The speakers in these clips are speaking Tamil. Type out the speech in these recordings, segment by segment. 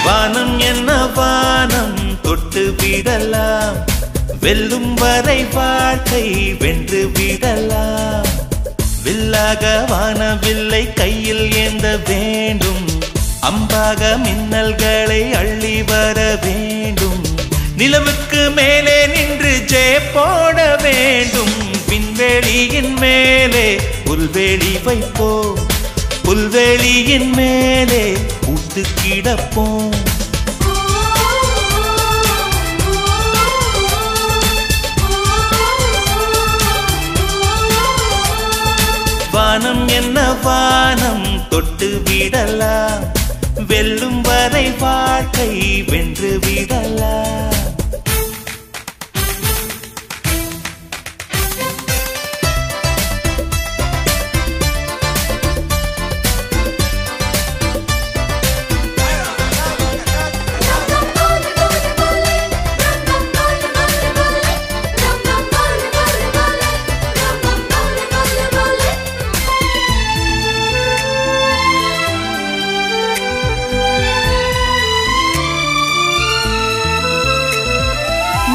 வானம் என்ன வானம் தொட்டு விடலாம், வெல்லும் வரை வாழ்க்கை வென்று விடலாம். வில்லாக வானவில்லை கையில் ஏந்த வேண்டும், அம்பாக மின்னல்களை அள்ளி வர வேண்டும். நிலவுக்கு மேலே நின்று ஜெய போட வேண்டும். விண்வெளியின் மேலே புல்வெளி வைப்போம், புல்வெளியின் மேலே பூத்து கிடப்போம். வானம் என்ன வானம் தொட்டு விடலாம், வெல்லும் வரை வாழ்க்கை வென்று விடலாம்.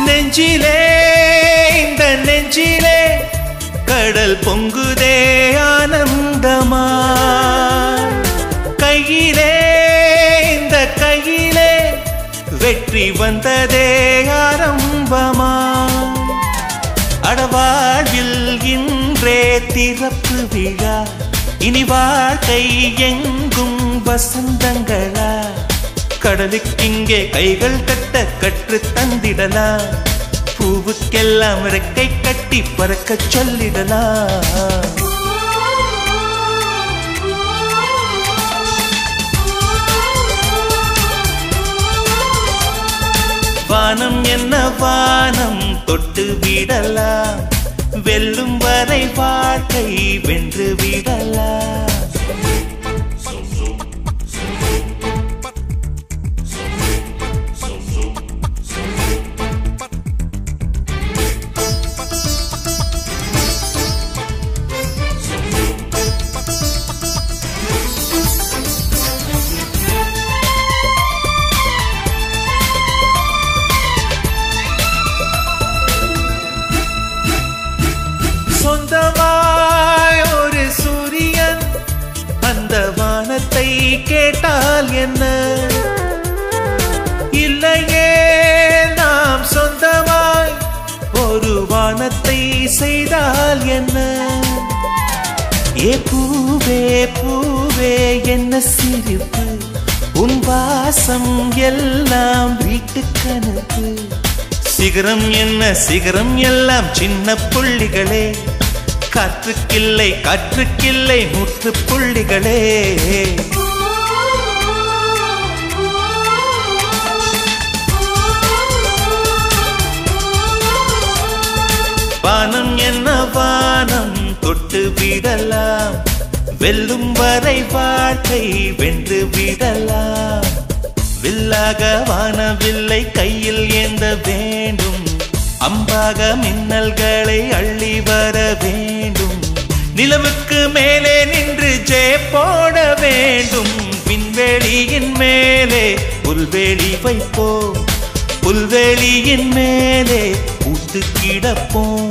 நெஞ்சிலே இந்த நெஞ்சிலே கடல் பொங்குதே ஆனந்தமா, கையிலே இந்த கையிலே வெற்றி வந்ததே ஆரம்பமா. அடவாழ்வில் இன்றே திறப்பு விழா, இனி வாழ்க்கை எங்கும் வசந்தங்களா. கடலுக்கிங்கே கைகள் கட்ட கற்று தந்திடலாம், பூவுக்கெல்லாம் ரெக்கை கட்டி பறக்க சொல்லிடலாம். வானம் என்ன வானம் தொட்டு விடலாம், வெல்லும் வரை வாழ்க்கை வென்று விடலாம். சொந்தமாய் ஒரு சூரியன் அந்த வானத்தை கேட்டால் என்ன, இல்லையே நாம் சொந்தமாய் ஒரு வானத்தை செய்தால் என்ன. ஏ பூவே பூவே என்ன சிரிப்பு, உன் வாசம் எல்லாம் வீட்டு கணக்கு. சிகரம் என்ன சிகரம் எல்லாம் சின்ன புள்ளிகளே, காற்றுக்கில்லை காற்றுக்கில்லை முற்று புள்ளிகளே. வானம் என்ன வானம் தொட்டு விடலாம், வெல்லும் வரை வாழ்க்கை வென்று விடலாம். வில்லாக வானவில்லை கையில் ஏந்த வேண்டும், அம்பாக மின்னல்களை அள்ளி வர வேண்டும். நிலவுக்கு மேலே நின்று ஜெய போட வேண்டும். விண்வெளியின் மேலே புல்வெளி வைப்போம், புல்வெளியின் மேலே பூத்து கிடப்போம்.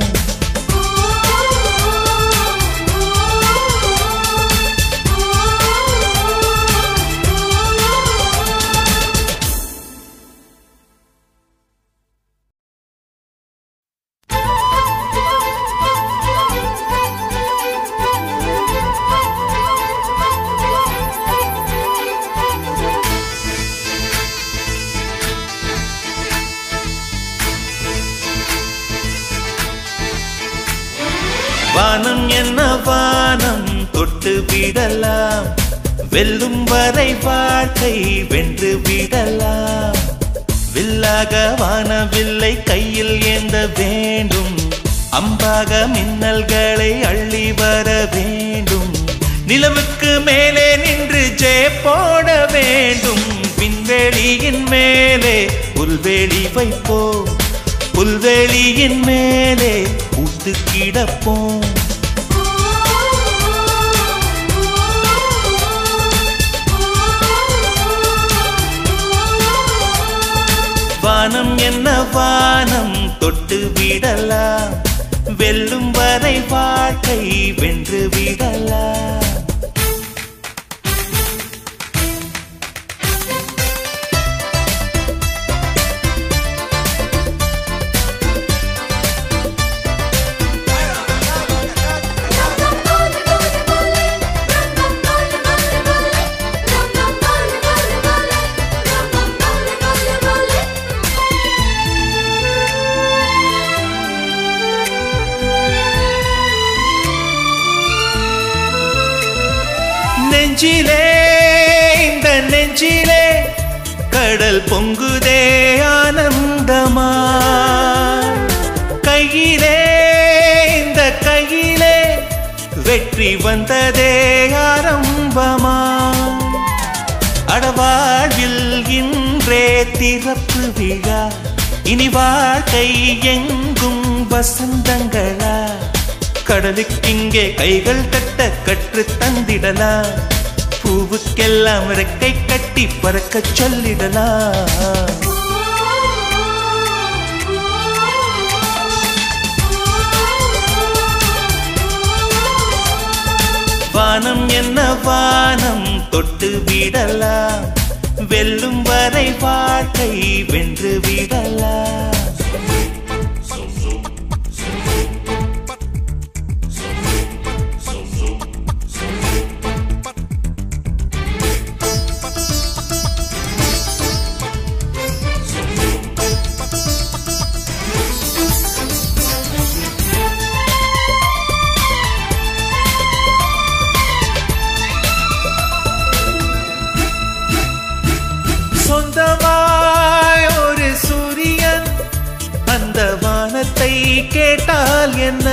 வானம் என்ன வானம் தொட்டு விடலாம், வெல்லும் வரை வாழ்க்கை வென்று விடலாம். வில்லாக வானவில்லை கையில் ஏந்த வேண்டும், அம்பாக மின்னல்களை அள்ளி வர வேண்டும். நிலவுக்கு மேலே நின்று ஜெய போட வேண்டும். விண்வெளியின் மேலே புல்வெளி வைப்போம், புல்வெளியின் மேலே பூத்து கிடப்போம். வானம் தொட்டு விடலாம், வெல்லும் வரை வாழ்க்கை வென்று விடலாம். நெஞ்சிலே இந்த நெஞ்சிலே கடல் பொங்குதே ஆனந்தமா, கையிலே இந்த கையிலே வெற்றி வந்ததே ஆரம்பமா. அடவாழ்வில் இன்றே திறப்பு விழா, இனி வாழ்க்கை எங்கும் வசந்தங்களா. கடலுக்கிங்கே கைகள் தட்ட கற்று தந்திடலாம், பூவுக்கெல்லாம் ரெக்கை கட்டி பறக்க சொல்லிடலாம். வானம் என்ன வானம் தொட்டு விடலாம், வெல்லும் வரை வாழ்க்கை வென்று விடலாம். சொந்தமாய் ஒரு சூரியன் அந்த வானத்தை கேட்டால் என்ன,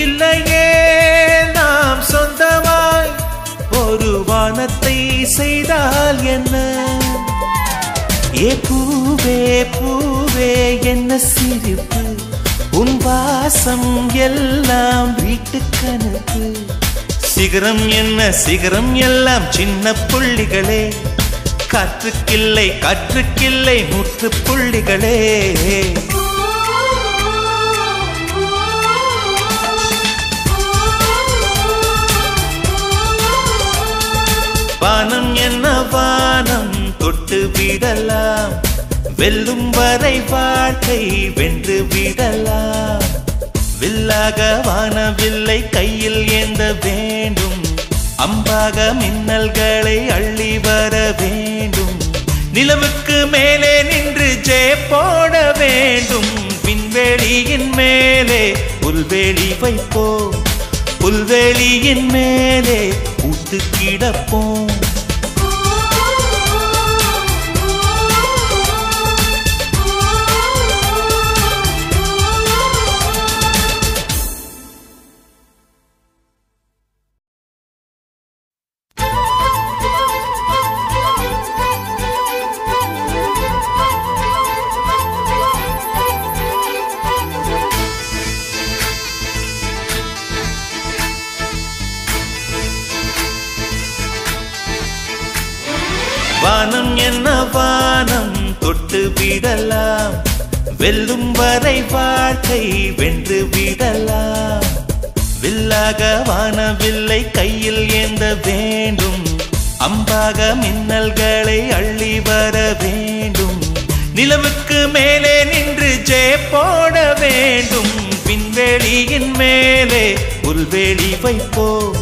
இல்லையே நாம் சொந்தமாய் ஒரு வானத்தை செய்தால் என்ன. ஏ பூவே பூவே என்ன சிரிப்பு, உன் வாசம் எல்லாம் வீட்டுக்கனுப்பு. சிகரம் என்ன சிகரம் எல்லாம் சின்ன புள்ளிகளே, காற்றுக்கில்லை காற்றுக்கில்லை நூற்று புள்ளிகளே. வானம் என்ன வானம் தொட்டு விடலாம், வெல்லும் வரை வாழ்க்கை வென்று விடலாம். வில்லாக வானவில்லை கையில் ஏந்த வேண்டும், அம்பாக மின்னல்களை அள்ளி வர வேண்டும். நிலவுக்கு மேலே நின்று ஜெய போட வேண்டும், விண்வெளியின் மேலே புல்வெளி வைப்போம், புல்வெளியின் மேலே பூத்து கிடப்போம். வானம் என்ன வானம் தொட்டு விடலாம், வெல்லும் வரை வாழ்க்கை வென்று விடலாம். வில்லாக வானவில்லை கையில் ஏந்த வேண்டும், அம்பாக மின்னல்களை அள்ளி வர வேண்டும். நிலவுக்கு மேலே நின்று ஜெய போட வேண்டும், விண்வெளியின் மேலே புல்வெளி வைப்போம்,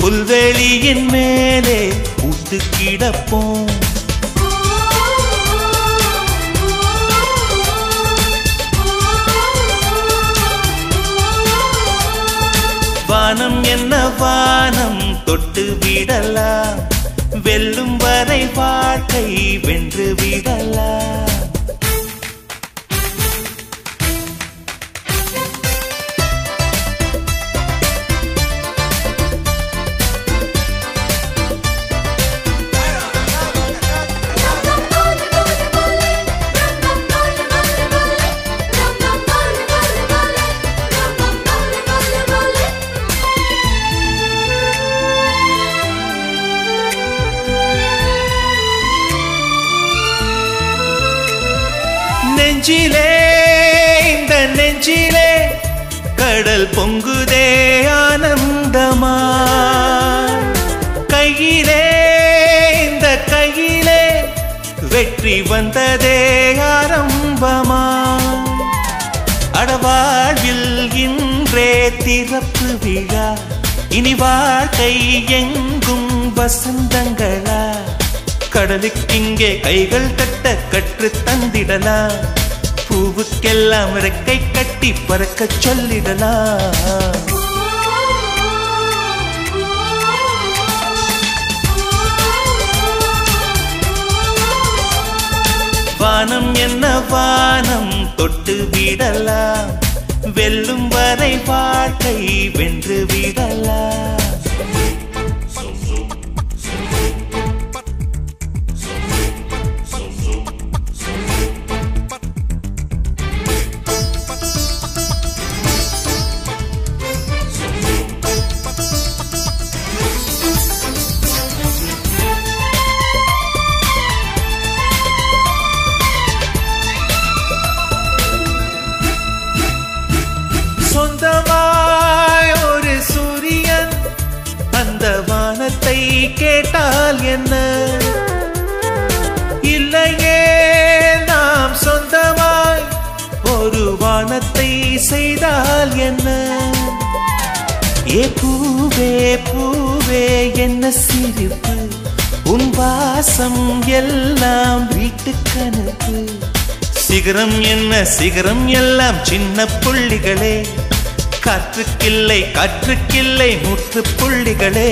புல்வெளியின் மேலே பூத்து கிடப்போம். வானம் என்ன வானம் தொட்டு விடலாம், வெல்லும் வரை வாழ்க்கை வென்று விடலாம். நெஞ்சிலே இந்த நெஞ்சிலே கடல் பொங்குதே ஆனந்தமா கையிலே இந்த கையிலே வெற்றி வந்ததே ஆரம்பமா அடவாழ்வில் இன்றே திறப்பு விழா இனி வாழ்க்கை எங்கும் வசந்தங்களா கடலுக்கிங்கே கைகள் கட்ட கற்று தந்திடலாம் பூவுக்கெல்லாம் ரெக்கை கட்டி பறக்க சொல்லிடலாம் வானம் என்ன வானம் தொட்டு விடலாம் வெல்லும் வரை வாழ்க்கை வென்று விடலாம் சொந்தமாய் ஒரு சூரியன் அந்த வானத்தை கேட்டால் என்ன இல்லையே நாம் சொந்தமாய் ஒரு வானத்தை செய்தால் என்ன ஏ பூவே பூவே என்ன சிரிப்பு உன் வாசம் எல்லாம் வீட்டுக்கனுப்பு சிகரம் என்ன சிகரம் எல்லாம் சின்ன புள்ளிகளே காற்றுக்கில்லை காற்றுக்கில்லை முற்று புள்ளிகளே